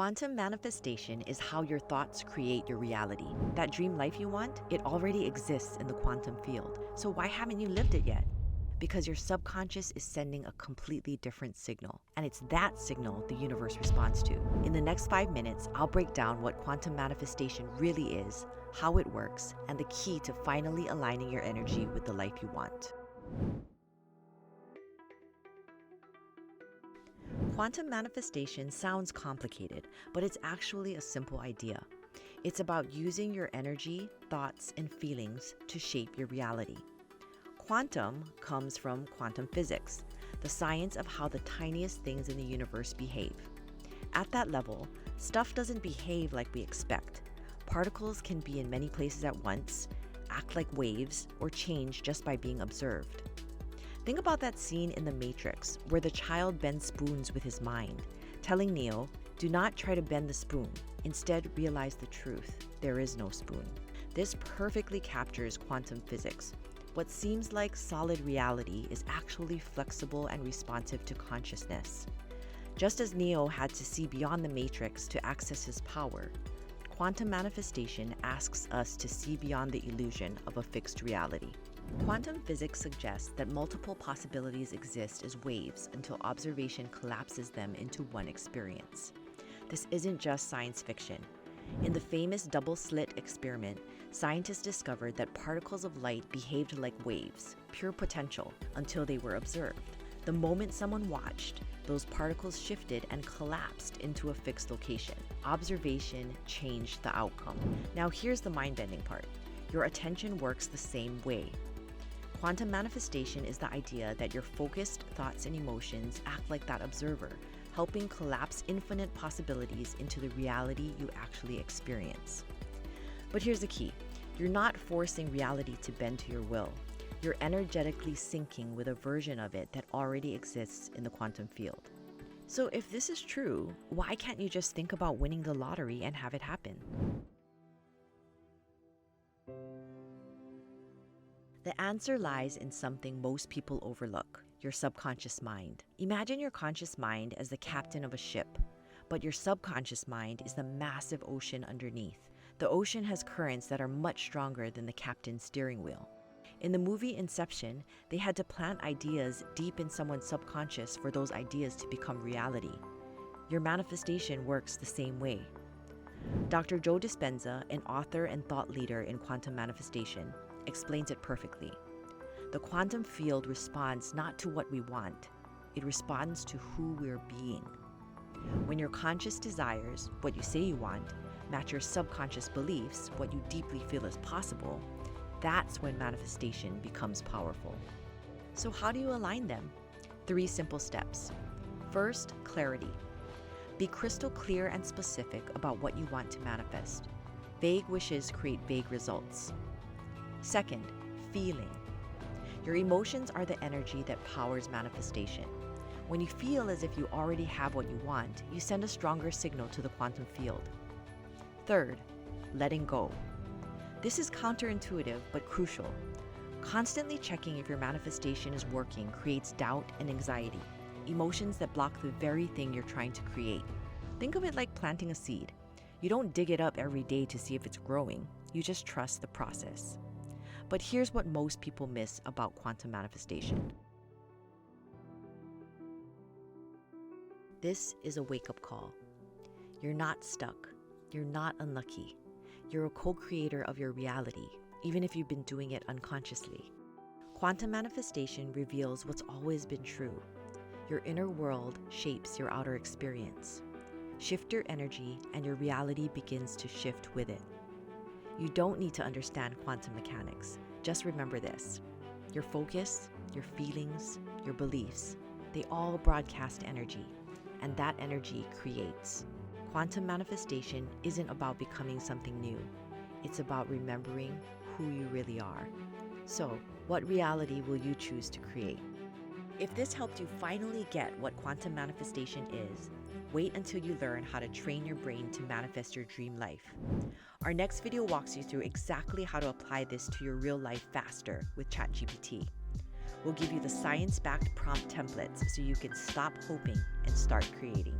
Quantum manifestation is how your thoughts create your reality. That dream life you want, it already exists in the quantum field. So why haven't you lived it yet? Because your subconscious is sending a completely different signal. And it's that signal the universe responds to. In the next 5 minutes, I'll break down what quantum manifestation really is, how it works, and the key to finally aligning your energy with the life you want. Quantum manifestation sounds complicated, but it's actually a simple idea. It's about using your energy, thoughts, and feelings to shape your reality. Quantum comes from quantum physics, the science of how the tiniest things in the universe behave. At that level, stuff doesn't behave like we expect. Particles can be in many places at once, act like waves, or change just by being observed. Think about that scene in The Matrix where the child bends spoons with his mind, telling Neo, do not try to bend the spoon. Instead, realize the truth. There is no spoon. This perfectly captures quantum physics. What seems like solid reality is actually flexible and responsive to consciousness. Just as Neo had to see beyond the Matrix to access his power, quantum manifestation asks us to see beyond the illusion of a fixed reality. Quantum physics suggests that multiple possibilities exist as waves until observation collapses them into one experience. This isn't just science fiction. In the famous double-slit experiment, scientists discovered that particles of light behaved like waves, pure potential, until they were observed. The moment someone watched, those particles shifted and collapsed into a fixed location. Observation changed the outcome. Now here's the mind-bending part. Your attention works the same way. Quantum manifestation is the idea that your focused thoughts and emotions act like that observer, helping collapse infinite possibilities into the reality you actually experience. But here's the key. You're not forcing reality to bend to your will. You're energetically syncing with a version of it that already exists in the quantum field. So if this is true, why can't you just think about winning the lottery and have it happen? The answer lies in something most people overlook, your subconscious mind. Imagine your conscious mind as the captain of a ship, but your subconscious mind is the massive ocean underneath. The ocean has currents that are much stronger than the captain's steering wheel. In the movie Inception, they had to plant ideas deep in someone's subconscious for those ideas to become reality. Your manifestation works the same way. Dr. Joe Dispenza, an author and thought leader in quantum manifestation, explains it perfectly. The quantum field responds not to what we want, it responds to who we're being. When your conscious desires, what you say you want, match your subconscious beliefs, what you deeply feel is possible, that's when manifestation becomes powerful. So how do you align them? 3 simple steps. First, clarity. Be crystal clear and specific about what you want to manifest. Vague wishes create vague results. Second, feeling. Your emotions are the energy that powers manifestation. When you feel as if you already have what you want, you send a stronger signal to the quantum field. Third, letting go. This is counterintuitive but crucial. Constantly checking if your manifestation is working creates doubt and anxiety, emotions that block the very thing you're trying to create. Think of it like planting a seed. You don't dig it up every day to see if it's growing, you just trust the process. But here's what most people miss about quantum manifestation. This is a wake-up call. You're not stuck. You're not unlucky. You're a co-creator of your reality, even if you've been doing it unconsciously. Quantum manifestation reveals what's always been true. Your inner world shapes your outer experience. Shift your energy, and your reality begins to shift with it. You don't need to understand quantum mechanics. Just remember this. Your focus, your feelings, your beliefs, they all broadcast energy, and that energy creates. Quantum manifestation isn't about becoming something new. It's about remembering who you really are. So, what reality will you choose to create? If this helped you finally get what quantum manifestation is, wait until you learn how to train your brain to manifest your dream life. Our next video walks you through exactly how to apply this to your real life faster with ChatGPT. We'll give you the science-backed prompt templates so you can stop hoping and start creating.